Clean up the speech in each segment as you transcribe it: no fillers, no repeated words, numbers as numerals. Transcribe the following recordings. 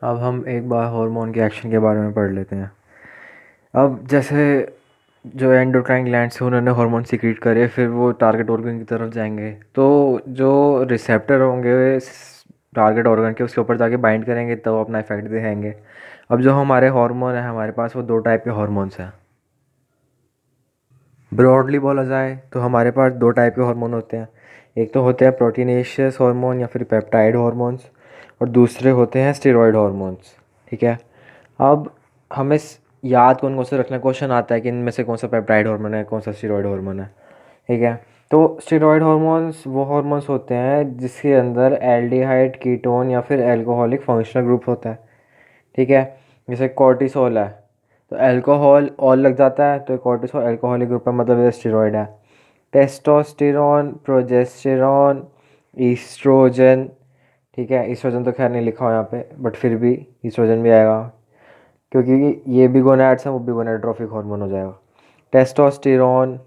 अब हम एक बार हार्मोन के एक्शन के बारे में पढ़ लेते हैं। अब जैसे जो एंडोक्राइन ग्लैंड्स हैं उन्होंने हार्मोन सीक्रेट करे, फिर वो टारगेट ऑर्गन की तरफ जाएंगे, तो जो रिसेप्टर होंगे टारगेट ऑर्गन के उसके ऊपर जाके बाइंड करेंगे तो वो अपना इफेक्ट दिखाएंगे। अब जो हमारे हार्मोन है हमारे पास वो दो टाइप के हार्मोन्स हैं। ब्रॉडली बोला जाए तो हमारे पास दो टाइप के हार्मोन होते हैं। एक तो होते हैं प्रोटीनेशियस हार्मोन या फिर पेप्टाइड हार्मोन्स, और दूसरे होते हैं स्टेरॉयड हार्मोन्स। ठीक है। अब हमें याद कौन कौन से रखना, क्वेश्चन आता है कि इनमें से कौन सा पेप्टाइड हार्मोन है, कौन सा स्टेरॉयड हार्मोन है। ठीक है। तो स्टेरॉयड हार्मोन्स वो हार्मोन्स होते हैं जिसके अंदर एल्डिहाइड, कीटोन या फिर अल्कोहलिक फंक्शनल ग्रुप होता है। ठीक है। जैसे कॉर्टिसोल है तो अल्कोहल ऑल लग जाता है, तो कॉर्टिसोल अल्कोहलिक ग्रुप है, मतलब ये स्टेरॉयड है। Testosterone, progesterone, estrogen. ठीक है, ईस्ट्रोजन तो खैर नहीं लिखा हुआ यहाँ पे, बट फिर भी ईस्ट्रोजन भी आएगा क्योंकि ये भी गोनैड्स हैं, वो भी गोनेडोट्रोफिक हार्मोन हो जाएगा। टेस्टोस्टेरोन,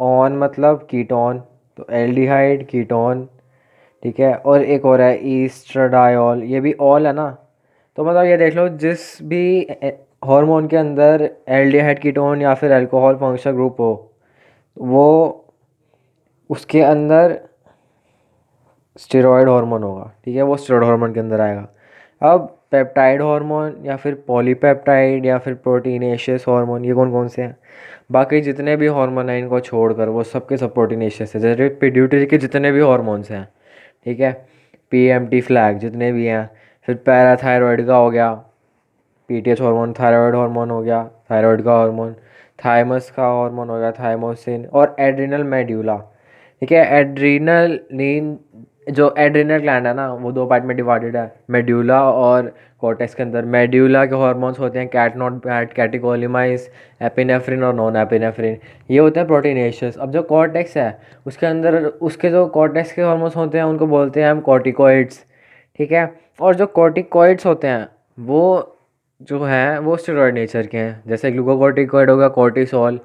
ऑन मतलब कीटोन, तो एल्डिहाइड कीटोन। ठीक है। और एक और है ईस्ट्राडायोल, ये भी ऑल है ना। तो मतलब ये देख लो जिस भी हार्मोन के अंदर एल्डिहाइड कीटोन या फिर अल्कोहल फंक्शनल ग्रुप हो, वो उसके अंदर स्टेरॉयड हार्मोन होगा। ठीक है, वो स्टेरॉयड हार्मोन के अंदर आएगा। अब पेप्टाइड हार्मोन या फिर पॉलीपेप्टाइड या फिर प्रोटीनेशियस हार्मोन, ये कौन कौन से हैं? बाकी जितने भी हार्मोन हैं इनको छोड़कर वो सबके सब प्रोटीनेशियस है। जैसे पिट्यूटरी के जितने भी हार्मोन्स हैं, ठीक है, पीएमटी फ्लैग जितने भी हैं, फिर पैराथायरॉयड का हो गया, पीटीएच हार्मोन, थायराइड हार्मोन हो गया, थायराइड का हार्मोन, थाइमस का हार्मोन हो गया थाइमोसिन, और एड्रिनल मेड्यूला। ठीक है। एड्रिनल नीन, जो एड्रिनल ग्लैंड है ना वो दो पार्ट में डिवाइडेड है, मेड्यूला और कॉर्टेक्स के अंदर। मेड्यूला के हार्मोन्स होते हैं कैटनोड फैट, कैटिकोलिमाइस, एपिनेफ्रिन और नॉन एपिनेफ्रिन, ये होते हैं प्रोटीनेशियस। अब जो कॉर्टेक्स है उसके अंदर उसके जो कॉर्टेक्स के हार्मोन्स होते हैं उनको बोलते हैं हम कॉर्टिकॉइड्स। ठीक है। और जो कॉर्टिकॉइड्स होते हैं वो जो हैं वो स्टेरॉयड नेचर के हैं, जैसे ग्लूकोकॉर्टिकॉइड होगा कॉर्टिसोल।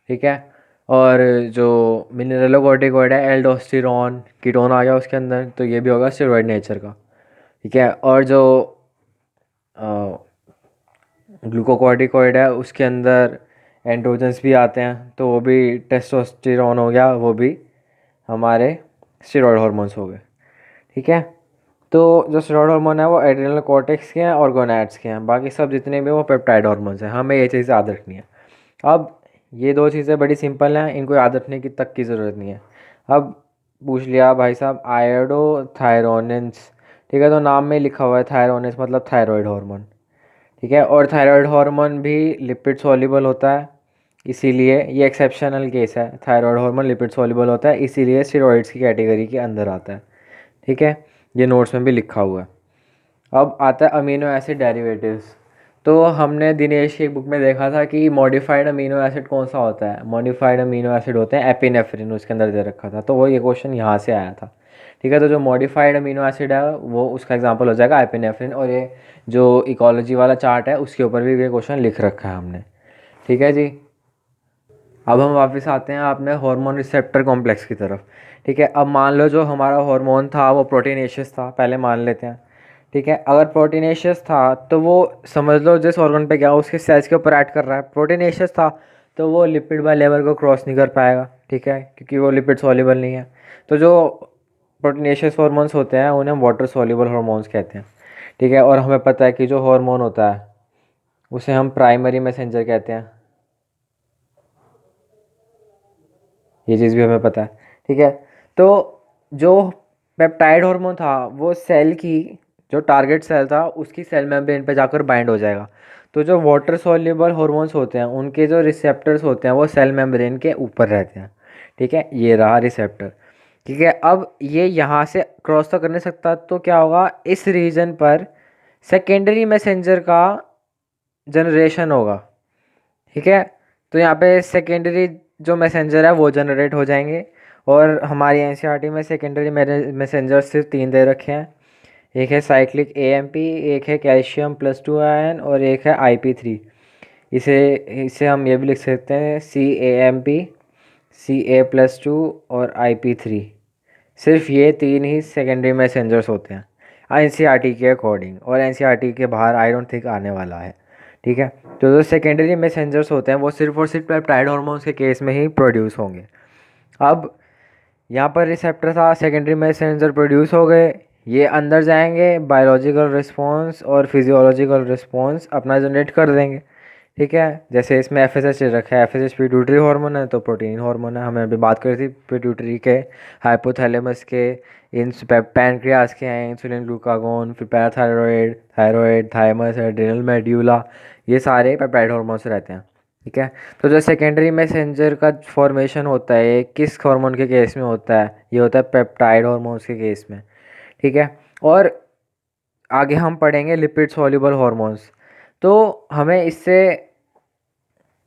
ठीक है। और जो मिनरलोकॉर्टिकॉइड है एल्डोस्टेरॉन, कीटोन आ गया उसके अंदर, तो ये भी होगा स्टेरॉयड नेचर का। ठीक है। और जो ग्लूकोकॉर्टिकॉइड है उसके अंदर एंड्रोजन्स भी आते हैं, तो वो भी टेस्टोस्टेरॉन हो गया, वो भी हमारे स्टेरॉयड हार्मोन्स हो गए। ठीक है। तो जो स्टेरॉयड हार्मोन है वो एड्रिनल कॉर्टेक्स के हैं और गोनैड्स के हैं, बाकी सब जितने भी वो पेप्टाइड हार्मोन्स हैं। हमें ये चीज़ याद रखनी है। अब ये दो चीज़ें बड़ी सिंपल हैं, इनको याद रखने की तक की ज़रूरत नहीं है। अब पूछ लिया भाई साहब आयोडोथायरोनिन्स, ठीक है, तो नाम में लिखा हुआ है थायरोनिन्स मतलब थायराइड हार्मोन। ठीक है। और थायराइड हार्मोन भी लिपिड सॉल्युबल होता है, इसीलिए ये एक्सेप्शनल केस है, थायराइड हार्मोन लिपिड सॉल्युबल होता है इसीलिए स्टेरॉइड्स की कैटेगरी के अंदर आता है। ठीक है, ये नोट्स में भी लिखा हुआ है। अब आता है अमीनो एसिड डेरिवेटिव्स। तो हमने दिनेश की एक बुक में देखा था कि मॉडिफाइड अमीनो एसिड कौन सा होता है। मॉडिफाइड अमीनो एसिड होते हैं एपिनेफ्रिन, उसके अंदर दे रखा था, तो वो ये क्वेश्चन यहाँ से आया था। ठीक है। तो जो मॉडिफाइड अमीनो एसिड है वो उसका एग्जांपल हो जाएगा एपिनेफ्रिन, और ये जो इकोलॉजी वाला चार्ट है उसके ऊपर भी ये क्वेश्चन लिख रखा है हमने। ठीक है जी। अब हम वापस आते हैं अपने हार्मोन रिसेप्टर कॉम्प्लेक्स की तरफ। ठीक है। अब मान लो जो हमारा हार्मोन था वो प्रोटीनेशियस था, पहले मान लेते हैं। ठीक है। अगर प्रोटीनेशियस था तो वो समझ लो जिस ऑर्गन पे गया उसके सेल्स के ऊपर एक्ट कर रहा है। प्रोटीनेशियस था तो वो लिपिड बाय लेवल को क्रॉस नहीं कर पाएगा, ठीक है, क्योंकि वो लिपिड सॉल्युबल नहीं है। तो जो प्रोटीनेशियस हार्मोन्स होते हैं उन्हें वाटर सॉल्युबल हार्मोन्स कहते हैं। ठीक है। और हमें पता है कि जो हार्मोन होता है उसे हम प्राइमरी मैसेंजर कहते हैं, ये चीज़ भी हमें पता है। ठीक है। तो जो पेप्टाइड हार्मोन था वो सेल की, जो टारगेट सेल था उसकी सेल मेम्ब्रेन पे जाकर बाइंड हो जाएगा। तो जो वाटर सॉल्युबल हार्मोन्स होते हैं उनके जो रिसेप्टर्स होते हैं वो सेल मेम्ब्रेन के ऊपर रहते हैं। ठीक है, ये रहा रिसेप्टर। ठीक है। अब ये यहाँ से क्रॉस तो कर नहीं सकता, तो क्या होगा, इस रीजन पर सेकेंडरी मैसेंजर का जनरेशन होगा। ठीक है। तो यहाँ पे सेकेंडरी जो मैसेंजर है वो जनरेट हो जाएंगे, और हमारी एनसीईआरटी में सेकेंडरी मैसेंजर सिर्फ तीन दे रखे हैं। एक है साइक्लिक एएमपी, एक है कैल्शियम प्लस टू आयन, और एक है आईपी3। इसे इसे हम ये भी लिख सकते हैं CAMP, Ca+2 और IP3। सिर्फ ये तीन ही सेकेंडरी मैसेंजर्स होते हैं। एनसीईआरटी के अकॉर्डिंग, और एनसीईआरटी के बाहर आई डोंट थिंक आने वाला है। ठीक है, तो जो सेकेंडरी मैसेंजर्स होते हैं वो सिर्फ और सिर्फ पेप्टाइड हार्मोन्स के केस में ही प्रोड्यूस होंगे। अब यहाँ पर रिसेप्टर था, सेकेंडरी मैसेंजर प्रोड्यूस हो गए, ये अंदर जाएंगे, बायोलॉजिकल रिस्पॉन्स और फिजियोलॉजिकल रिस्पॉन्स अपना जनरेट कर देंगे। ठीक है, जैसे इसमें एफएसएच रखा है, एफएसएच पिट्यूटरी हार्मोन है तो प्रोटीन हार्मोन है, हमें अभी बात करी थी पिट्यूटरी के, हाइपोथैलेमस के, इन पैनक्रियास के हैं इंसुलिन ग्लूकागोन, फिर parathyroid, thyroid, thymus, adrenal medulla, ये सारे पेप्टाइड हार्मोन्स रहते हैं। ठीक है, तो जो सेकेंडरी मैसेंजर का फॉर्मेशन होता है ये किस हार्मोन के केस में होता है, ये होता है पेप्टाइड हार्मोन्स के केस में। ठीक है, और आगे हम पढ़ेंगे लिपिड सॉल्युबल हार्मोन्स, तो हमें इससे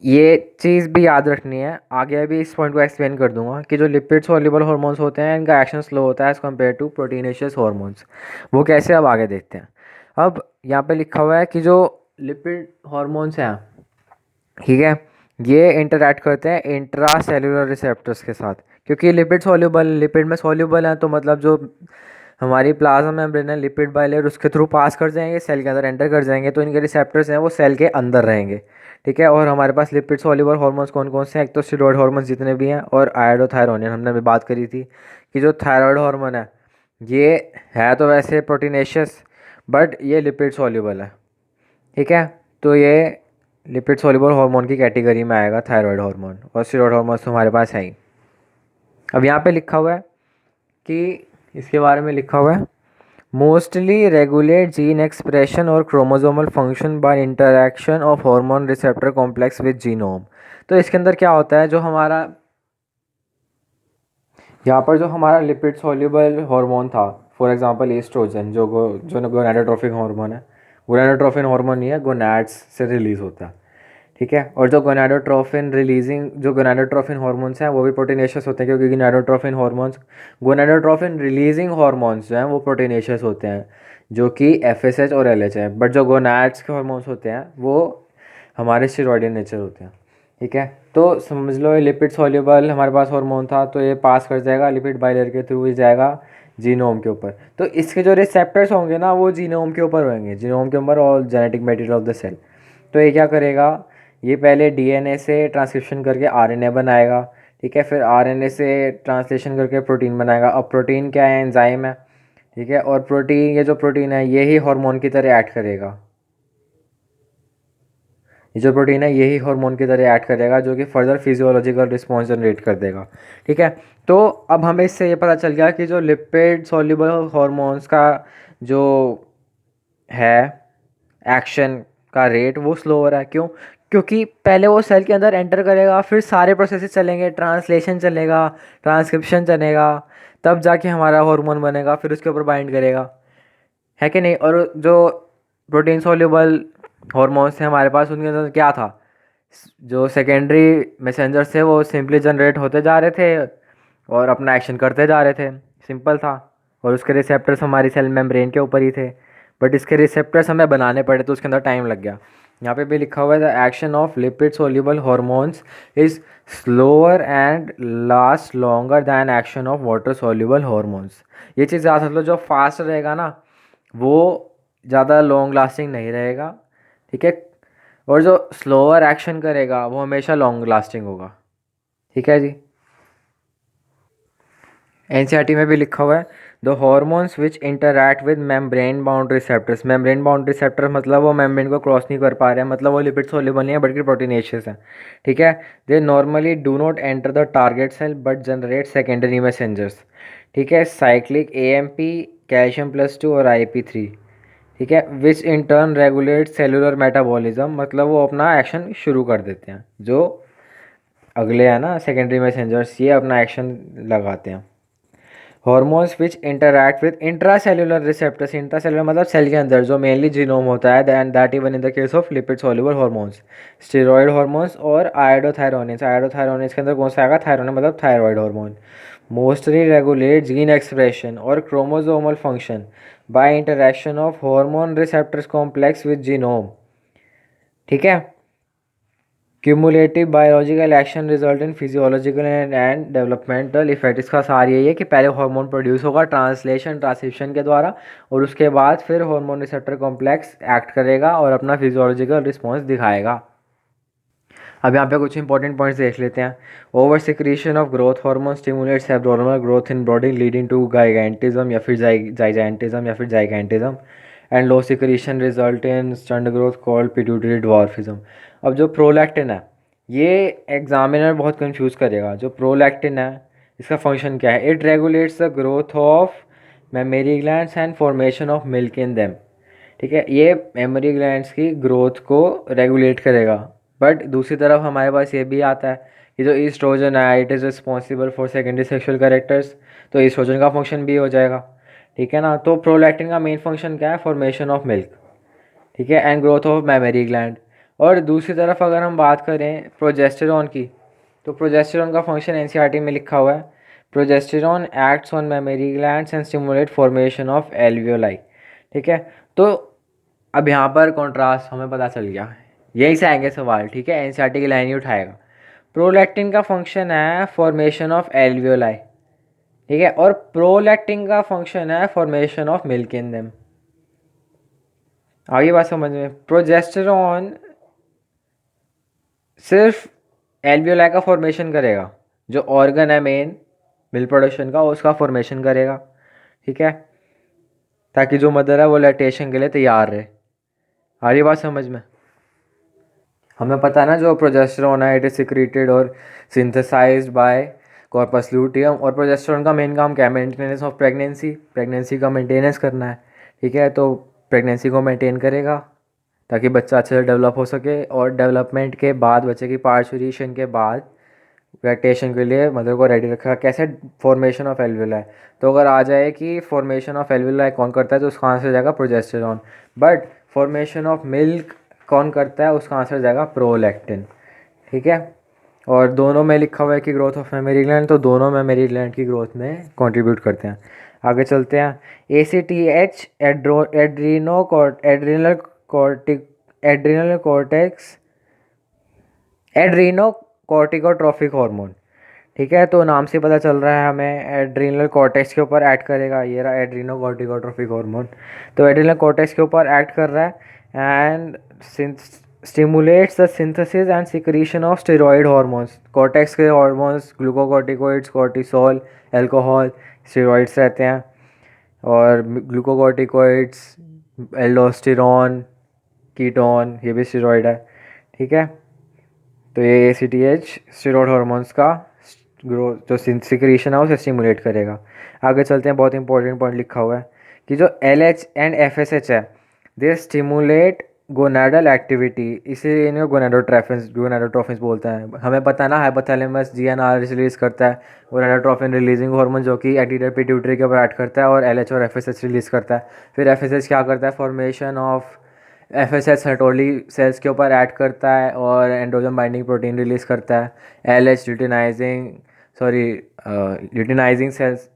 ये चीज़ भी याद रखनी है, आगे भी इस पॉइंट को एक्सप्लेन कर दूंगा कि जो लिपिड सॉल्युबल हार्मोन्स होते हैं इनका एक्शन स्लो होता है as compared to proteinaceous hormones. वो कैसे, अब आगे देखते हैं। अब यहाँ पे लिखा हुआ है कि जो लिपिड हार्मोन्स हैं, ठीक है, ये इंटरैक्ट करते हैं इंट्रा सेलुलर रिसेप्टर्स के साथ, क्योंकि लिपिड सॉल्युबल, लिपिड में सॉल्युबल है तो मतलब जो हमारी प्लाज्मा मेम्ब्रेन है लिपिड बाइलेयर उसके थ्रू पास कर जाएंगे, सेल के अंदर एंटर कर जाएंगे, तो इनके रिसेप्टर्स हैं वो सेल के अंदर रहेंगे। ठीक है, और हमारे पास लिपिड सॉल्युबल हार्मोन्स कौन कौन से हैं, एक तो स्टेरॉयड हार्मोन्स जितने भी हैं, और आयोडोथायरोनिन, हमने अभी बात करी थी कि जो थायराइड हार्मोन है ये है तो वैसे प्रोटीनेशियस बट ये लिपिड सॉल्युबल है। ठीक है, तो ये लिपिड सॉल्युबल हार्मोन की कैटेगरी में आएगा थायराइड हार्मोन, और स्टेरॉयड हार्मोन्स तो हमारे पास है ही। अब यहाँ पे लिखा हुआ है कि इसके बारे में लिखा हुआ है मोस्टली रेगुलेट जीन एक्सप्रेशन और chromosomal function by interaction of hormone receptor complex with genome. तो इसके अंदर क्या होता है, जो हमारा यहाँ पर जो हमारा लिपिड सॉल्युबल हार्मोन था, फॉर एग्जांपल एस्ट्रोजन, जो गोनाडोट्रोपिक हार्मोन है, गोनाडोट्रोपिन हार्मोन नहीं है, गोनाड्स से रिलीज होता है। ठीक है, और जो गोनाडोट्रोफिन रिलीजिंग, जो गोनाडोट्रोफिन हार्मोन्स हैं वो भी प्रोटीनेशियस होते हैं, क्योंकि गोनाडोट्रोफिन रिलीजिंग हार्मोन्स जो हैं वो प्रोटीनेशियस होते हैं, जो कि एफएसएच और एलएच है, बट जो गोनाड्स के हार्मोन्स होते हैं वो हमारे स्टेरॉयडल नेचर होते हैं। ठीक है, तो समझ लो ये लिपिड सॉल्युबल हमारे पास हार्मोन था, तो ये पास कर जाएगा लिपिड बाइलेयर के थ्रू ही जाएगा जीनोम के ऊपर, तो इसके जो रिसेप्टर्स होंगे ना वो जीनोम के ऊपर होंगे, जीनोम के ऊपर और genetic material of the cell. तो ये क्या करेगा, ये पहले डीएनए से ट्रांसक्रिप्शन करके आरएनए बनाएगा। ठीक है, फिर आरएनए से ट्रांसलेशन करके प्रोटीन बनाएगा। अब प्रोटीन क्या है, एंजाइम है। ठीक है, और प्रोटीन, ये जो प्रोटीन है ये ही हार्मोन की तरह ऐड करेगा, ये जो प्रोटीन है यही हार्मोन की तरह ऐड करेगा, जो कि फर्दर फिजियोलॉजिकल रिस्पॉन्स जनरेट कर देगा। ठीक है, तो अब हमें इससे ये पता चल गया कि जो लिपिड सॉल्युबल हार्मोन्स का जो है एक्शन का रेट वो स्लो हो रहा है। क्यों, क्योंकि पहले वो सेल के अंदर एंटर करेगा, फिर सारे प्रोसेसेस चलेंगे, ट्रांसलेशन चलेगा, ट्रांसक्रिप्शन चलेगा, तब जाके हमारा हार्मोन बनेगा, फिर उसके ऊपर बाइंड करेगा, है कि नहीं। और जो प्रोटीन सॉल्युबल हार्मोन्स थे हमारे पास, उनके अंदर क्या था, जो सेकेंडरी मैसेंजर्स थे वो सिंपली जनरेट होते जा रहे थे और अपना एक्शन करते जा रहे थे, सिंपल था। और उसके रिसेप्टर्स हमारी सेल मेम्ब्रेन के ऊपर ही थे, बट इसके रिसेप्टर्स हमें बनाने पड़े तो उसके अंदर टाइम लग गया। यहाँ पे भी लिखा हुआ है the action of lipid soluble hormones is slower and last longer than action of water soluble hormones. ये चीज़ याद रख लो, जो फास्ट रहेगा ना वो ज़्यादा लॉन्ग लास्टिंग नहीं रहेगा। ठीक है, और जो स्लोअर एक्शन करेगा वो हमेशा लॉन्ग लास्टिंग होगा। ठीक है जी, एनसीईआरटी में भी लिखा हुआ है the hormones which interact with membrane bound receptors. Membrane bound receptor मतलब वो मेम्ब्रेन को क्रॉस नहीं कर पा रहे हैं, मतलब वो लिपिड सोल्यूबल नहीं है बल्कि प्रोटीनेशियस है। ठीक है, they normally do not enter the target cell but generate secondary messengers. ठीक है, साइक्लिक एएमपी, कैल्शियम प्लस 2 और IP3। ठीक है, which in turn regulate cellular metabolism, मतलब वो अपना एक्शन शुरू कर देते हैं, जो अगले हैं ना सेकेंडरी मैसेंजर्स ये अपना एक्शन लगाते हैं। Hormones which interact with intracellular receptors, intracellular मतलब सेल के अंदर, जो मेनली जीनोम होता है, and that even in the case of lipid soluble hormones, steroid hormones और आयोडोथायरोनिन्स। आयोडोथायरोनिन्स के अंदर कौन सा आएगा, थायरोनिन मतलब thyroid hormone. Mostly regulate gene expression और chromosomal function by interaction of hormone receptors complex with genome. ठीक है, cumulative biological action result in physiological and developmental effect. इसका सार यही है कि पहले हार्मोन प्रोड्यूस होगा ट्रांसक्रिप्शन के द्वारा, और उसके बाद फिर हार्मोन रिसेप्टर कॉम्प्लेक्स एक्ट करेगा और अपना फिजियोलॉजिकल रिस्पॉन्स दिखाएगा। अब यहाँ पे कुछ इंपॉर्टेंट पॉइंट्स देख लेते हैं। Over secretion of growth hormone stimulates abnormal growth in body leading to gigantism या फिर gigantism and low secretion result in stunt growth called pituitary dwarfism. अब जो प्रोलैक्टिन है, ये एग्जामिनर बहुत कंफ्यूज करेगा। जो प्रोलैक्टिन है, इसका फंक्शन क्या है? It regulates the growth of mammary glands and formation of milk in them. ठीक है, ये मेमोरी ग्लैंड्स की ग्रोथ को रेगुलेट करेगा। बट दूसरी तरफ हमारे पास ये भी आता है कि जो ईस्ट्रोजन है, it is responsible for secondary sexual characters, तो ईस्ट्रोजन का फंक्शन भी हो जाएगा। ठीक है ना। तो प्रोलैक्टिन का मेन फंक्शन क्या है? फॉर्मेशन ऑफ मिल्क, ठीक है, and growth of memory gland. और दूसरी तरफ अगर हम बात करें प्रोजेस्टेरॉन की, तो प्रोजेस्टेरॉन का फंक्शन एनसीईआरटी में लिखा हुआ है, progesterone acts on mammary glands and stimulate formation of alveoli. ठीक है, तो अब यहाँ पर कॉन्ट्रास्ट हमें पता चल गया, यहीं से आएंगे सवाल। ठीक है, एनसीईआरटी की लाइन ही उठाएगा। प्रोलैक्टिन का फंक्शन है फॉर्मेशन ऑफ एल्वियोलाई, ठीक है, और प्रोलैक्टिन का फंक्शन है formation of milk in them. आगे बात समझ में। प्रोजेस्टेरॉन सिर्फ एल्वियोलाई का फॉर्मेशन करेगा, जो ऑर्गन है मेन मिल्क प्रोडक्शन का, उसका फॉर्मेशन करेगा। ठीक है, ताकि जो मदर है वो लैक्टेशन के लिए तैयार रहे। आगे बात समझ में। हमें पता है ना, जो प्रोजेस्टेरॉन है इट इज सिक्रेटेड और सिंथेसाइज्ड बाय कॉर्पस ल्यूटियम, और प्रोजेस्टेरॉन का मेन काम क्या है? मेंटेनेंस ऑफ प्रेगनेंसी का मेंटेनेंस करना है। ठीक है, तो प्रेगनेंसी को मेंटेन करेगा ताकि बच्चा अच्छे से डेवलप हो सके, और डेवलपमेंट के बाद, बच्चे की पार्चुरेशन के बाद लैक्टेशन के लिए मदर को रेडी रखा। कैसे? Formation of alveoli. तो अगर आ जाए कि फॉर्मेशन ऑफ एल्वियोलाई कौन करता है, तो उसका आंसर जाएगा progesterone. But formation of milk कौन करता है? उसका आंसर जाएगा प्रोलैक्टिन। ठीक है, और दोनों में लिखा हुआ है कि ग्रोथ ऑफ मेमोरी ग्लैंड, तो दोनों मेमोरी ग्लैंड की ग्रोथ में कंट्रीब्यूट करते हैं। आगे चलते हैं। ACTH adrenocorticotrophic hormone. ठीक है, तो नाम से पता चल रहा है हमें एड्रीनल कॉर्टेक्स के ऊपर एक्ट करेगा। ये रहा एड्रीनोकॉर्टिकोट्रोफिक हार्मोन। तो एड्रीनल कॉर्टेक्स के ऊपर एक्ट कर रहा है and stimulates the synthesis and secretion of steroid hormones. Cortex के हार्मोन्स ग्लूकोकॉर्टिकोइड्स, कॉर्टिसोल, अल्कोहल, स्टेरॉइड्स रहते हैं, और ग्लूकोकॉर्टिकोइड्स, एल्डोस्टेरॉन, कीटोन, ये भी स्टेरॉइड है। ठीक है, तो ये ACTH स्टेरॉइड हार्मोन्स का ग्रोथ, जो सिक्रीशन है, उसे स्टिमुलेट करेगा। आगे चलते हैं। बहुत इंपॉर्टेंट पॉइंट लिखा हुआ है कि जो LH एंड FSH है, दे स्टिमुलेट गोनाडल एक्टिविटी। इसे इन्हें गोनाडोट्रोफिन्स बोलते हैं। हमें पता है ना, हाइपोथैलेमस GnRH रिलीज करता है गोनाडोट्रोफिन रिलीजिंग हार्मोन, जो कि एंटीरियर पिट्यूटरी के ऊपर एक्ट करता है, और LH और FSH रिलीज करता है। फिर FSH क्या करता है? Formation of FSH Sertoli cells के ऊपर ऐड करता है और एंड्रोजन बाइंडिंग प्रोटीन रिलीज करता है। LH luteinizing cells,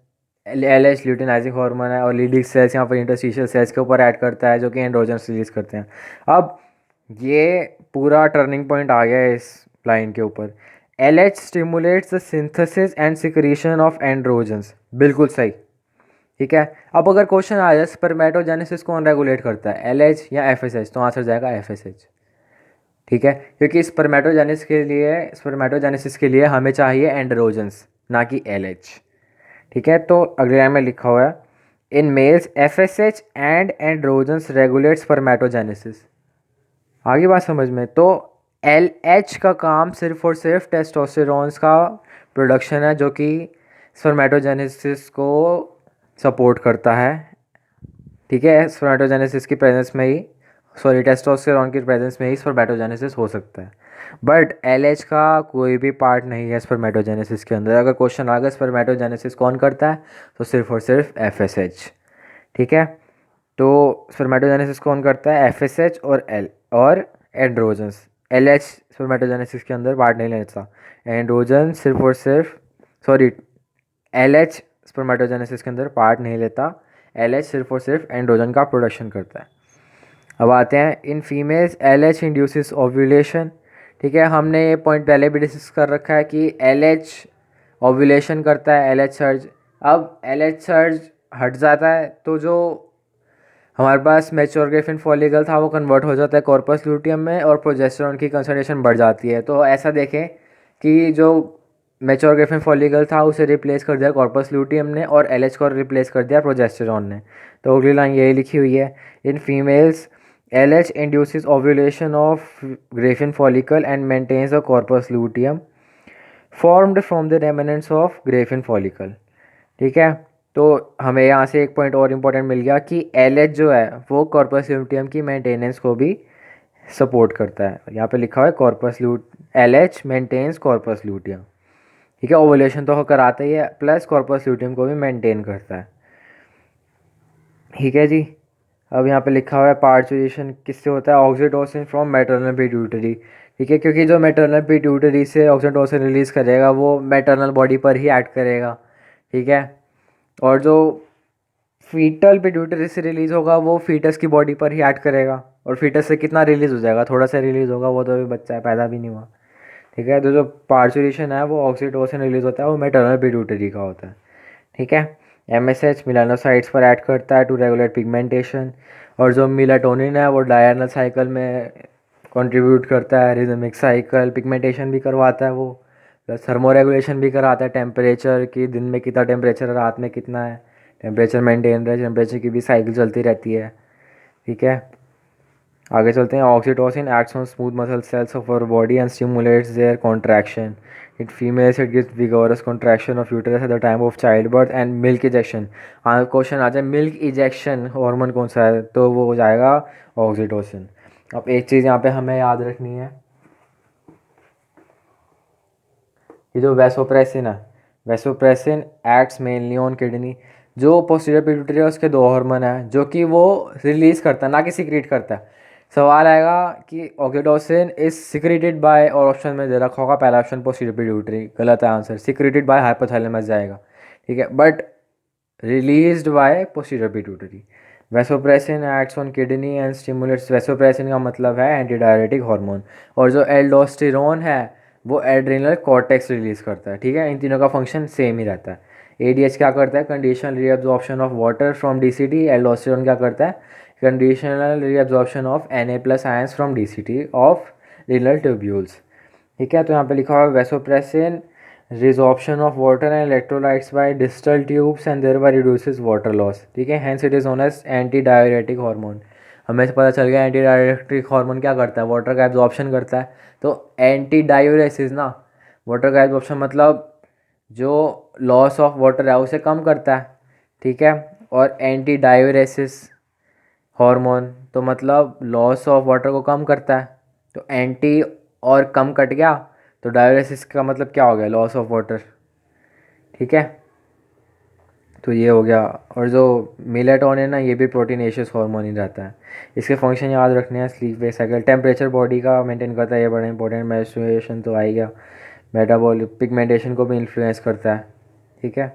LH luteinizing hormone है, और लीडिंग सेल्स यहाँ पर इंटरस्टिशियल सेल्स के ऊपर ऐड करता है, जो कि एंड्रोजन रिलीज करते हैं। अब ये पूरा टर्निंग पॉइंट आ गया है इस लाइन के ऊपर। LH stimulates the synthesis and secretion of androgens. बिल्कुल सही। ठीक है, अब अगर क्वेश्चन आ जाए स्पर्मेटोजेनेसिस कौन रेगुलेट करता है, LH या FSH, तो आंसर जाएगा FSH। ठीक है, क्योंकि स्पर्मेटोजेनेसिस के लिए हमें चाहिए एंड्रोजन्स, ना कि LH। ठीक है, तो अगले लाइन में लिखा हुआ है in males FSH and androgens regulate spermatogenesis. आगे बात समझ में। तो LH का काम सिर्फ और सिर्फ टेस्टोस्टेरोन्स का प्रोडक्शन है, जो कि स्पर्मेटोजेनेसिस को सपोर्ट करता है। ठीक है, स्पर्मेटोजेनेसिस की प्रेजेंस में ही, टेस्टोस्टेरोन की प्रेजेंस में ही स्पर्मेटोजेनेसिस हो सकता है। बट LH का कोई भी पार्ट नहीं है स्पर्मेटोजेनेसिस के अंदर। अगर क्वेश्चन आ गया स्पर्मेटोजेनेसिस कौन करता है, तो सिर्फ और सिर्फ FSH। ठीक है, तो स्पर्मेटोजेनेसिस कौन करता है? FSH और एंड्रोजन्स। LH स्पर्मेटोजेनेसिस के अंदर पार्ट नहीं लेता। एंड्रोजन सिर्फ और सिर्फ LH स्पर्मेटोजेनेसिस के अंदर पार्ट नहीं लेता। LH सिर्फ और सिर्फ एंड्रोजन का प्रोडक्शन करता है। अब आते हैं इन फीमेल्स LH इंड्यूसेस ओव्यूलेशन। ठीक है, हमने ये पॉइंट पहले भी डिस्कस कर रखा है कि LH ओव्यूलेशन करता है, LH सर्ज। अब LH सर्ज हट जाता है तो जो हमारे पास मैच्योर ग्रेफिन फॉलिकल था वो कन्वर्ट हो जाता है कॉर्पस ल्यूटियम में और प्रोजेस्टेरॉन की कंसंट्रेशन बढ़ जाती है। तो ऐसा देखें कि जो मैच्योर ग्रेफिन फॉलिकल था उसे रिप्लेस कर दिया कॉर्पस ल्यूटियम ने और LH को रिप्लेस कर दिया प्रोजेस्टेरॉन ने। तो अगली लाइन यही लिखी हुई है, in females LH induces ovulation of Graafian follicle and maintains the corpus luteum formed from the remnants of Graafian follicle. ठीक है, तो हमें यहाँ से एक पॉइंट और इम्पोर्टेंट मिल गया कि LH जो है वो कॉर्पस ल्यूटियम की मेंटेनेंस को भी सपोर्ट करता है। यहाँ पे लिखा हुआ है corpus lute LH maintains corpus luteum. ठीक है, ओवुलेशन तो कराता ही है, प्लस कॉर्पस ल्यूटियम को भी मेंटेन करता है। ठीक है जी, अब यहाँ पे लिखा हुआ है पार्चुरेशन किससे होता है, ऑक्सीटोसिन फ्रॉम मैटरनल पिट्यूटरी। ठीक है, क्योंकि जो मैटरनल पिट्यूटरी से ऑक्सीटोसिन रिलीज़ करेगा वो मैटरनल बॉडी पर ही एक्ट करेगा। ठीक है, और जो फीटल पिट्यूटरी से रिलीज़ होगा वो फीटस की बॉडी पर ही एक्ट करेगा। और फीटस से कितना रिलीज़ हो जाएगा, थोड़ा सा रिलीज़ होगा, वो तो अभी बच्चा है, पैदा भी नहीं हुआ। ठीक है, तो जो पार्चुरेशन है वो ऑक्सीटोसिन रिलीज़ होता है वो मैटरनल पिट्यूटरी का होता है। ठीक है, MSH मिलानोसाइट्स पर एक्ट करता है टू रेगुलेट पिगमेंटेशन। और जो मिलाटोनिन है वो डायर्नल साइकिल में कंट्रीब्यूट करता है, रिदमिक साइकिल पिगमेंटेशन भी करवाता है वो, प्लस थर्मो रेगुलेशन भी कराता है, टेम्परेचर की दिन में कितना टेम्परेचर है, रात में कितना है, टेम्परेचर मेंटेन रहे, टेम्परेचर की भी साइकिल चलती रहती है। ठीक है, आगे चलते हैं। Oxytocin acts on smooth muscle cells of our body and stimulates their contraction. In females it gives vigorous contraction of uterus at the time of child birth and milk ejection. Question आ जाए milk ejection hormone कौन सा है, तो वो हो जाएगा oxytocin. अब एक चीज़ यहाँ पे हमें याद रखनी है, ये जो वैसोप्रेसिन है, vasopressin acts mainly on kidney. जो पोस्टीरियर पिट्यूटरी है उसके दो हार्मोन है जो कि वो रिलीज़ करता है, ना कि सिक्रीट करता है। सवाल आएगा कि ऑक्सीटोसिन इज सिक्रेटेड बाय, और ऑप्शन में दे रखा होगा पहला ऑप्शन पोस्टीरियर पिट्यूटरी, गलत है आंसर, सिक्रेटेड बाय हाइपोथैलेमस जाएगा। ठीक है, but released by posterior pituitary. Vasopressin acts on kidney and stimulates, vasopressin का मतलब है एंटी डायरेटिक हार्मोन। और जो एल्डोस्टेरोन है वो एड्रिनल कॉर्टेक्स रिलीज़ करता है। ठीक है, इन तीनों का फंक्शन सेम ही रहता है। ADH क्या करता है, conditional reabsorption of water from DCT। Aldosterone क्या करता है, conditional reabsorption of Na+ ions from DCT of renal tubules. ठीक है, तो यहाँ पे लिखा हुआ है vasopressin resorption of water and electrolytes by distal tubes and thereby reduces water loss. ठीक है, hence it is known as anti diuretic hormone. हमें से पता चल गया एंटी डायरेटिक हार्मोन क्या करता है, वाटर का एब्जॉर्प्शन करता है। तो एंटी डायूरेसिस ना, वाटर का एब्जॉर्प्शन मतलब जो लॉस ऑफ वाटर है उसे कम करता है। ठीक है, और एंटी डायूरेसिस हार्मोन तो मतलब लॉस ऑफ वाटर को कम करता है। तो एंटी और कम कट गया, तो डायूरेसिस का मतलब क्या हो गया, लॉस ऑफ वाटर। ठीक है, तो ये हो गया। और जो मेलेटोनिन है ना, ये भी प्रोटीनेशियस हार्मोन ही रहता है। इसके फंक्शन याद रखने हैं, sleep wake cycle, temperature body का मेंटेन करता है, ये बड़ा इंपॉर्टेंट, मेंस्ट्रुएशन तो आ ही गया, मेटाबॉलिक पिगमेंटेशन को भी इन्फ्लुएंस करता है। ठीक है,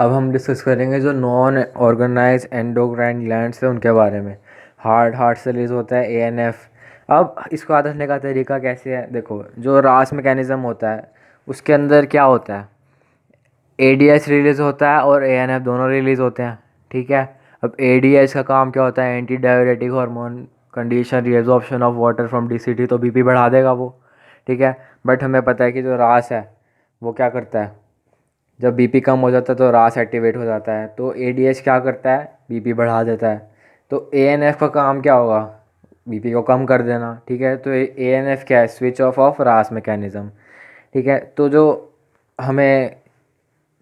अब हम डिस्कस करेंगे जो नॉन ऑर्गेनाइज एंडोक्राइन ग्लैंड्स हैं उनके बारे में। हार्ट से रिलीज होता है ANF। अब इसको याद रखने का तरीका कैसे है, देखो जो रास मैकेनिज़्म होता है उसके अंदर क्या होता है, ADH रिलीज़ होता है और ANF दोनों रिलीज़ होते हैं। ठीक है, अब ADH का काम क्या होता है, anti diuretic hormone, condition reabsorption of water from DCT, तो BP बढ़ा देगा वो। ठीक है, बट हमें पता है कि जो रास है वो क्या करता है, जब BP कम हो जाता है तो रास एक्टिवेट हो जाता है, तो ADH क्या करता है, BP बढ़ा देता है। तो ANF का काम क्या होगा, BP को कम कर देना। ठीक है, तो ANF क्या है, स्विच ऑफ रास मैकेनिज़्म। ठीक है, तो जो हमें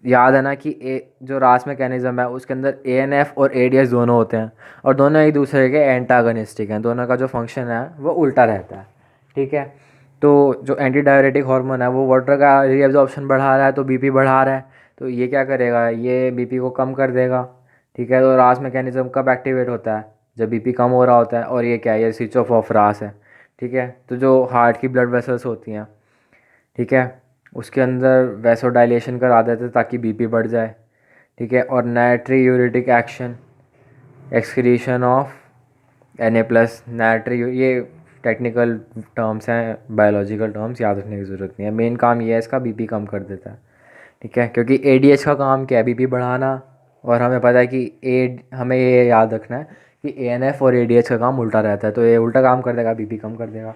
याद है ना कि जो रास मैकेनिज़्म है उसके अंदर ANF और ADH दोनों होते हैं और दोनों एक दूसरे के एंटागनिस्टिक हैं, दोनों का जो फंक्शन है वो उल्टा रहता है। ठीक है, तो जो एंटी डायरेटिक हार्मोन है वो वाटर का रीअब्जॉर्प्शन बढ़ा रहा है तो BP बढ़ा रहा है, तो ये क्या करेगा, ये BP को कम कर देगा। ठीक है, तो रास मैकेनिज़्म कब एक्टिवेट होता है, जब BP कम हो रहा होता है, और ये क्या है, ये स्विच ऑफ रास है। ठीक है, तो जो हार्ट की ब्लड वेसल्स होती हैं, ठीक है, उसके अंदर वैसोडाइलेशन करा देते ताकि BP बढ़ जाए। ठीक है, और नाइट्री यूरेटिक एक्शन, एक्सक्रीशन ऑफ Na+, नाइट्री, ये टेक्निकल टर्म्स हैं, बायोलॉजिकल टर्म्स याद रखने की ज़रूरत नहीं है। मेन काम ये है इसका, बीपी कम कर देता है, ठीक है, क्योंकि एडीएच का काम क्या है, बीपी बढ़ाना। और हमें पता है कि हमें ये याद रखना है कि एएनएफ और एडीएच का काम उल्टा रहता है, तो ये उल्टा काम कर देगा, बीपी कम कर देगा।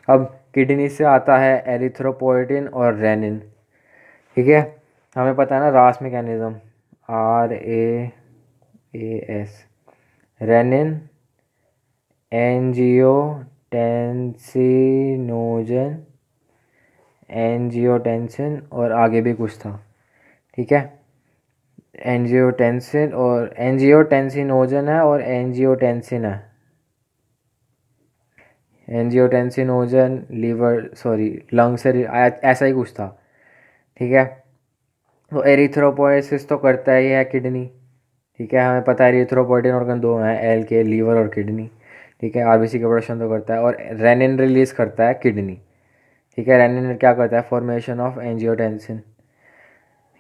अब किडनी से आता है एरिथ्रोपोइटिन और रेनिन, ठीक है। हमें पता है ना रास मैकेनिज्म, RAAS, रेनिन एंजियोटेंसिन और आगे भी कुछ था, ठीक है। एंजियोटेंसिन और एंजियोटेंसिनोजन है और एंजियोटेंसिन है। एंजियोटेंसिनोजन लंग से ऐसा ही कुछ था, ठीक है। तो एरिथ्रोपोएसिस तो करता ही है किडनी, ठीक है। हमें पता है एरिथ्रोपोइटिन ऑर्गन दो हैं, एल के, लीवर और किडनी, ठीक है। आरबीसी का प्रोडक्शन तो करता है। और रेनिन रिलीज करता है किडनी, ठीक है। रेनिन क्या करता है, फॉर्मेशन ऑफ एंजियोटेंसिन,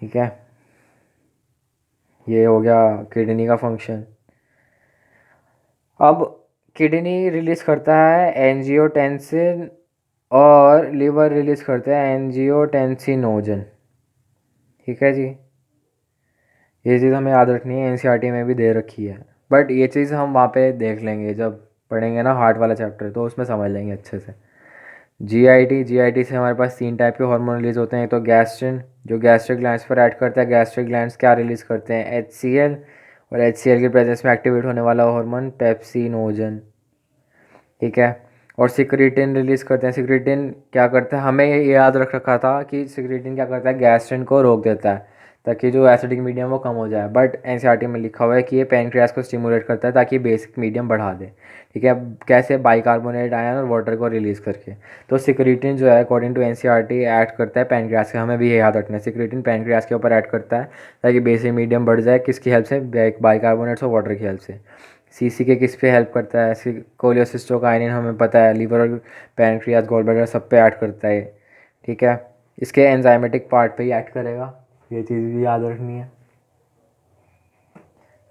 ठीक है। ये हो गया किडनी का फंक्शन। अब किडनी रिलीज करता है एंजियोटेंसिन और लीवर रिलीज करता है एंजियोटेंसिनोजन, ठीक है जी। ये चीज़ हमें याद रखनी है, एनसीईआरटी में भी दे रखी है, बट ये चीज़ हम वहाँ पे देख लेंगे जब पढ़ेंगे ना हार्ट वाला चैप्टर, तो उसमें समझ लेंगे अच्छे से। जीआईटी से हमारे पास 3 टाइप के हार्मोन रिलीज होते हैं। तो गैस्ट्रिन जो गैस्ट्रिक ग्लैंड्स पर ऐड करता है, गैस्ट्रिक ग्लैंड्स क्या रिलीज करते हैं, एचसीएल, और एचसीएल की प्रेजेंस में एक्टिवेट होने वाला हार्मोन पेप्सिनोजन, ठीक है। और सिक्रीटिन रिलीज करते हैं। सिक्रीटिन क्या करता है, हमें ये याद रख रखा था कि सिक्रीटिन क्या करता है, गैस्ट्रिन को रोक देता है ताकि जो एसिडिक मीडियम वो कम हो जाए। बट एनसीईआरटी में लिखा हुआ है कि ये पैनक्रियास को स्टिमुलेट करता है ताकि बेसिक मीडियम बढ़ा दे, ठीक है। कैसे, बाइकार्बोनेट आयन और वाटर को रिलीज करके। तो सिक्रीटिन जो है अकॉर्डिंग टू एनसीईआरटी ऐड करता है पैनक्रियास के, हमें भी ये याद रखना है, सिक्रीटिन पैनक्रियास के ऊपर ऐड करता है ताकि बेसिक मीडियम बढ़ जाए। किसकी हेल्प से, बाइकार्बोनेट्स और वाटर की हेल्प से। सीसी के किस पे हेल्प करता है, कोलियोसिस्टोकाइनिन हमें पता है लीवर और पैनक्रियास गॉलब्लैडर सब पे ऐड करता है, ठीक है। इसके एंजाइमेटिक पार्ट पे ही ऐड करेगा, ये चीज़ भी याद रखनी है।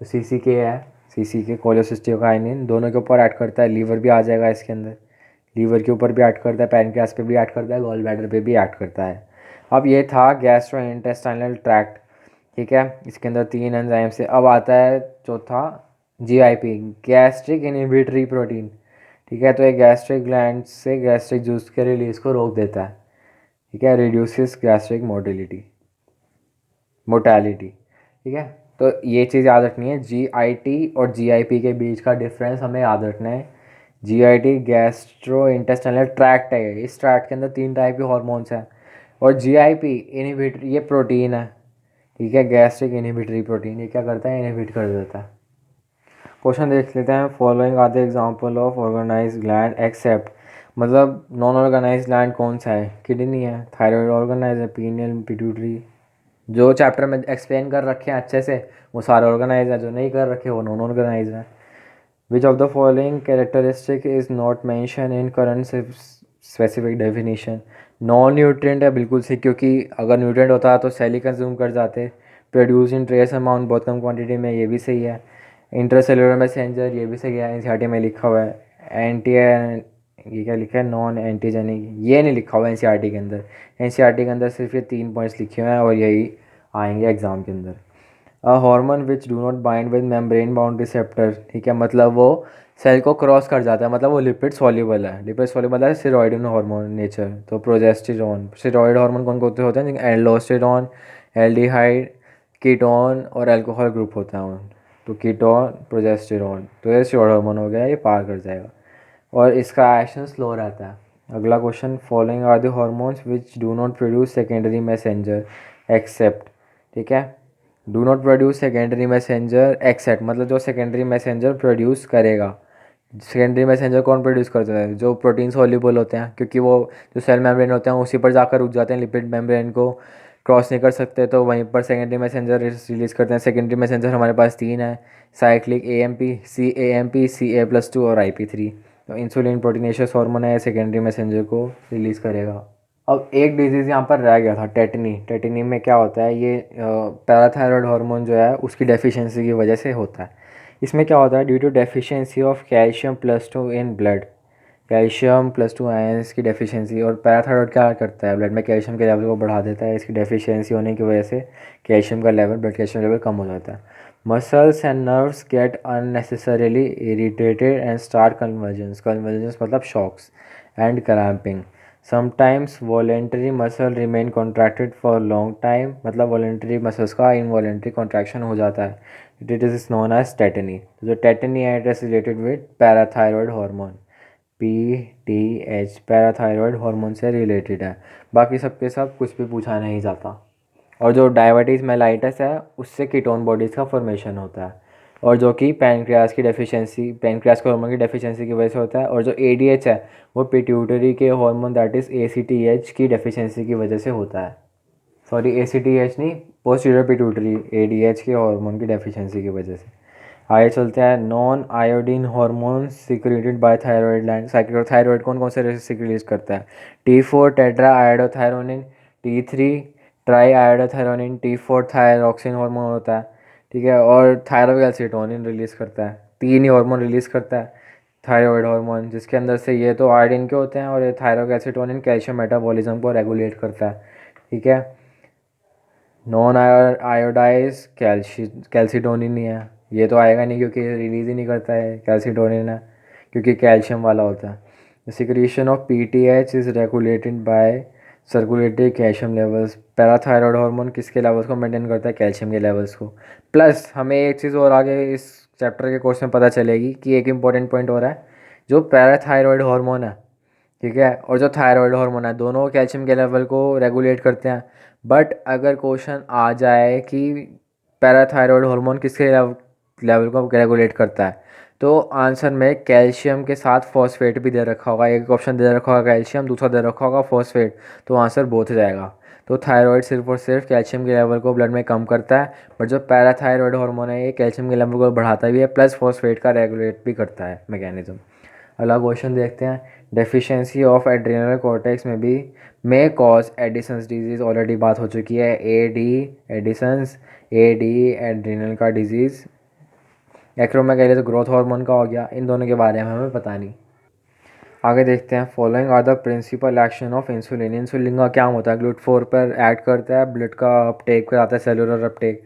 तो सीसी के है, सीसी के कोलियोसिस्टोकाइनिन दोनों के ऊपर ऐड करता है, लीवर भी आ जाएगा इसके अंदर, लीवर के ऊपर भी ऐड करता है, पैनक्रियास पे भी ऐड करता है, गॉल ब्लैडर पे भी ऐड करता है। अब ये था गैस्ट्रोइंटेस्टाइनल ट्रैक्ट, ठीक है। इसके अंदर 3 एंजाइम से। अब आता है चौथा, जीआईपी, गैस्ट्रिक इनहिबिटरी प्रोटीन, ठीक है। तो ये गैस्ट्रिक ग्लैंड से गैस्ट्रिक जूस के रिलीज को रोक देता है, ठीक है, रिड्यूसेस गैस्ट्रिक मोटेलिटी, ठीक है। तो ये चीज़ याद रखनी है, जीआईटी और जीआईपी के बीच का डिफरेंस हमें याद रखना है। जीआईटी गैस्ट्रो इंटेस्टाइनल ट्रैक्ट है, इस ट्रैक्ट के अंदर 3 टाइप के हॉर्मोन्स हैं। और जीआईपी इनहिबिटरी, ये प्रोटीन है, ठीक है, गैस्ट्रिक इनहिबिटरी प्रोटीन, ये क्या करता है, इनहिबिट कर देता है। क्वेश्चन देख लेते हैं, following are the example of organized gland except, मतलब नॉन ऑर्गेनाइज्ड ग्लैंड कौन सा है, किडनी है, थायराइड ऑर्गेनाइज है, पीनियल, पिट्यूटरी। जो चैप्टर में एक्सप्लेन कर रखे हैं अच्छे से वो सारे ऑर्गेनाइज हैं, जो नहीं कर रखे वो नॉन ऑर्गेनाइज हैं। Which of the following characteristic is not mention in current specific definition, non nutrient है बिल्कुल सही, क्योंकि अगर न्यूट्रिएंट होता तो सेल ही कंज्यूम कर जाते। प्रोड्यूस इन ट्रेस अमाउंट, बहुत कम क्वांटिटी में, ये भी सही है। इंटरसेलुलर मैसेंजर, ये भी सही है, एनसीईआरटी में लिखा हुआ है। एंटी, ये क्या लिखा है, नॉन एंटीजेनिक, ये नहीं लिखा हुआ एनसीईआरटी के अंदर। एनसीईआरटी के अंदर सिर्फ ये 3 पॉइंट्स लिखे हुए हैं और यही आएंगे एग्जाम के अंदर। A hormone which do not bind with membrane bound receptor, ठीक है, मतलब वो सेल को क्रॉस कर जाता है, मतलब वो लिपिड सॉल्युबल है, लिपिड सॉल्युबल है, स्टेरॉइड हार्मोन नेचर। तो प्रोजेस्टेरॉन, स्टेरॉइड हार्मोन कौन कौन से होते हैं, एल्डोस्टेरॉन, एल्डिहाइड, कीटोन और अल्कोहल ग्रुप होता है। तो कीटोन, प्रोजेस्टेरॉन, तो ये स्टेरॉइड हार्मोन हो गया, ये पार कर जाएगा और इसका एक्शन स्लो रहता है। अगला question, following are the hormones which do not produce secondary messenger except, ठीक है। Do not produce secondary messenger except, मतलब जो सेकेंडरी मैसेंजर प्रोड्यूस करेगा। सेकेंडरी मैसेंजर कौन प्रोड्यूस करता है, जो प्रोटीन सॉल्युबल होते हैं, क्योंकि वो जो सेल मेम्ब्रेन होते हैं उसी पर जाकर रुक जाते हैं, लिपिड मेम्ब्रेन को क्रॉस नहीं कर सकते, तो वहीं पर सेकेंडरी मैसेंजर रिलीज करते हैं। सेकेंडरी मैसेंजर हमारे पास 3 है, साइक्लिक एएमपी, सीएएमपी, CA+2 और IP3। तो इंसुलिन प्रोटीनेशियस हार्मोन है, सेकेंडरी मैसेंजर को रिलीज़ करेगा। अब एक डिजीज़ यहाँ पर रह गया था, टेटनी। टेटनी में क्या होता है, ये पैराथायरॉयड हार्मोन जो है उसकी डेफिशिएंसी की वजह से होता है। इसमें क्या होता है, due to deficiency of calcium +2 in blood, calcium +2 ions की डेफिशिएंसी। और पैराथायरॉयड क्या करता है, ब्लड में कैल्शियम के लेवल को बढ़ा देता है। इसकी डेफिशिएंसी होने की वजह से कैल्शियम का लेवल, ब्लड कैल्शियम लेवल कम हो जाता है। Muscles and nerves get unnecessarily irritated and start convergence. Convergence मतलब shocks and cramping. Sometimes voluntary muscle remain contracted for long time, मतलब वॉलेंटरी मसल्स का इनवॉलेंटरी कॉन्ट्रैक्शन हो जाता है। It is known as tetany. जो टेटनी है it is related with parathyroid hormone, PTH, parathyroid hormone से रिलेटेड है। बाकी सबके सब कुछ भी पूछा नहीं जाता। और जो डायबिटीज़ मेलाइटस है उससे कीटोन बॉडीज़ का फॉर्मेशन होता है, और जो कि पैनक्रियाज की डेफिशिएंसी, पैनक्रियाज के हार्मोन की डेफिशिएंसी की वजह से होता है। और जो ADH है वो पिट्यूटरी के हार्मोन दैट इज़ ACTH की डेफिशिएंसी की वजह से होता है। सॉरी, ACTH नहीं, पोस्टीरियर पिट्यूटरी, ADH के हार्मोन की डेफिशिएंसी की वजह से। आगे चलते हैं, non iodine hormone secreted by thyroid gland. Thyroid कौन कौन से रिलीज करता है, T4 tetra iodothyronine, T3 try iodothyronine, T4 thyroxine hormone होता है, ठीक है। और थायरोकैल्सिटोनिन रिलीज करता है। 3 ही हार्मोन रिलीज करता है थायराइड हार्मोन, जिसके अंदर से ये तो आयोडीन के होते हैं, और ये थायरोकैल्सिटोनिन कैल्शियम मेटाबॉलिज्म को रेगुलेट करता है, ठीक है। नॉन आयोडाइज कैल्सीटोनिन ही है, ये तो आएगा नहीं क्योंकि रिलीज़ ही नहीं करता है, कैल्सीटोनिन है क्योंकि कैल्शियम वाला होता है। The secretion of PTH is regulated by circulatory calcium levels. Parathyroid hormone किसके लेवल्स को मेंटेन करता है, कैल्शियम के लेवल्स को। प्लस हमें एक चीज़ और आगे इस चैप्टर के कोर्स में पता चलेगी कि एक इंपॉर्टेंट पॉइंट हो रहा है, जो पैराथायरॉयड हार्मोन है, ठीक है, और जो थायराइड हार्मोन है, दोनों कैल्शियम के लेवल को रेगुलेट करते हैं। बट अगर क्वेश्चन आ जाए कि पैराथायरॉयड हार्मोन किसके लेवल को रेगुलेट करता है, तो आंसर में कैल्शियम के साथ फॉस्फेट भी दे रखा होगा। एक ऑप्शन दे रखा होगा कैल्शियम, दूसरा दे रखा होगा फॉस्फेट, तो आंसर बोथ जाएगा। तो थायराइड सिर्फ और सिर्फ कैल्शियम के लेवल को ब्लड में कम करता है, बट जो पैराथायरॉयड हार्मोन है ये कैल्शियम के लेवल को बढ़ाता भी है, प्लस फॉस्फेट का रेगुलेट भी करता है मैकेनिज्म। अगला क्वेश्चन देखते हैं, डेफिशिएंसी ऑफ एड्रिनल कॉर्टेक्स में भी may cause Edison's disease. Already बात हो चुकी है, AD एडिसन्स, AD एड्रिनल का डिजीज़। एक्रोमेगाली तो ग्रोथ हार्मोन का हो गया, इन दोनों के बारे में हमें पता नहीं। आगे देखते हैं, following are the principal action of insulin. Insulin का क्या होता है, GLUT4 पर एक्ट करता है, ब्लड का अपटेक कराता है, सेलुलर अपटेक,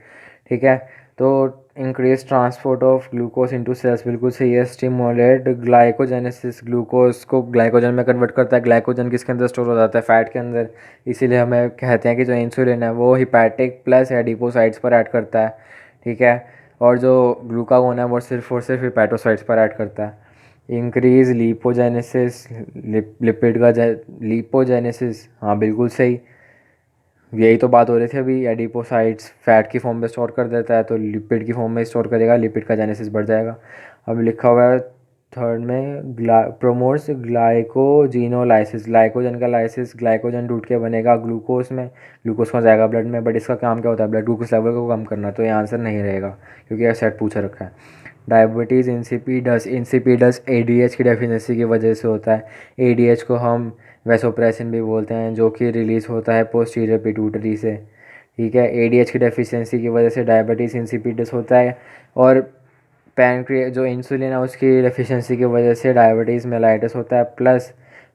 ठीक है। तो increase transport of glucose into cells, बिल्कुल सही है। स्टिमुलेट ग्लाइकोजेनेसिस, ग्लूकोज को ग्लाइकोजन में कन्वर्ट करता है। ग्लाइकोजन किसके अंदर स्टोर हो जाता है, फैट के अंदर। इसीलिए हमें कहते हैं कि जो इंसुलिन है वो हिपैटिक प्लस एडिपोसाइट्स पर ऐड करता है, ठीक है। और जो ग्लूकागोन है वो सिर्फ और सिर्फ हिपैटोसाइट्स पर ऐड करता है। इंक्रीज लिपोजेनेसिस, लिपिड का लिपोजेनेसिस, हाँ बिल्कुल सही, यही तो बात हो रही थी अभी। एडिपोसाइट्स फैट की फॉर्म में स्टोर कर देता है, तो लिपिड की फॉर्म में स्टोर करेगा, लिपिड का जेनेसिस बढ़ जाएगा। अब लिखा हुआ है थर्ड में, प्रोमोट्स ग्लाइकोजिनोलाइसिस, ग्लाइकोजन का लाइसिस, ग्लाइकोजन टूट के बनेगा ग्लूकोज में, ग्लूकोज का जाएगा ब्लड में, बट इसका काम क्या होता है, ब्लड ग्लूकोज लेवल को कम करना। तो ये आंसर नहीं रहेगा क्योंकि यह सेट पूछा रखा है। डायबिटीज़ इंसिपिडस, इंसिपिडस ADH की डेफिनेसी की वजह से होता है। ADH को हम वैसोप्रेसिन भी बोलते हैं, जो कि रिलीज़ होता है पोस्टीरियर पिट्यूटरी से, ठीक है। ADH की डेफिशिएंसी की वजह से डायबिटीज़ इंसिपिडस होता है। और पैनक्रिया जो इंसुलिन है उसकी डेफिशिएंसी की वजह से डायबिटीज़ मेलाइटस होता है, plus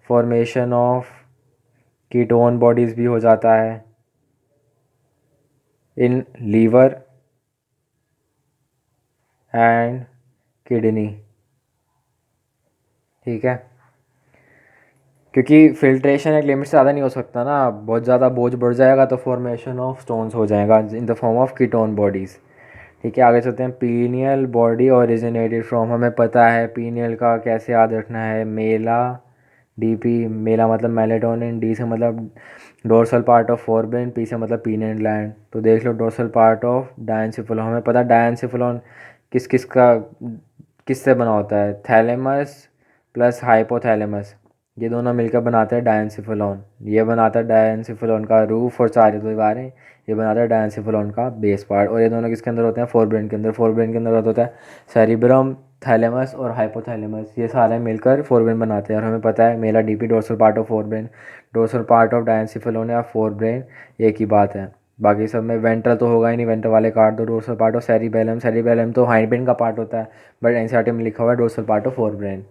formation of ketone bodies भी हो जाता है इन लीवर एंड किडनी, ठीक है। क्योंकि फिल्ट्रेशन एक लिमिट से ज़्यादा नहीं हो सकता ना, बहुत ज़्यादा बोझ बढ़ जाएगा तो फॉर्मेशन ऑफ स्टोन्स हो जाएगा in the form of ketone bodies, ठीक है। आगे चलते हैं, पीनियल बॉडी ओरिजिनेटेड फ्रॉम, हमें पता है पीनियल का कैसे याद रखना है, मेला DP, मेला मतलब मेलेटोनिन, D से मतलब dorsal part of forebrain, P से मतलब पीनियल ग्लैंड। तो देख लो डोर्सल पार्ट ऑफ डायनसिफलोन, हमें पता है डायनसिफलोन किस किस का किससे बना होता है, थैलेमस प्लस हाइपोथैलेमस, ये दोनों मिलकर बनाते हैं डायनसिफलोन। ये बनाता है डायनसिफलोन का रूफ और चार दीवारें, ये बनाता है डायनसिफलोन का बेस पार्ट। और ये दोनों किसके अंदर होते हैं, फोरब्रेन के अंदर। फोरब्रेन के अंदर होता है सेरिब्रम, थैलेमस और हाइपोथैलेमस, ये सारे मिलकर फोरब्रेन बनाते हैं। और हमें पता है मेला DP dorsal part of forebrain, dorsal part of diencephalon या फोरब्रेन, एक ही बात है। बाकी सब में वेंट्रल तो होगा ही नहीं, वेंट्रल वाले काट दो। Dorsal part of cerebellum, cerebellum तो हाइंड ब्रेन का पार्ट होता है, बट NCERT में लिखा हुआ है डोर्सल पार्ट ऑफ फोरब्रेन।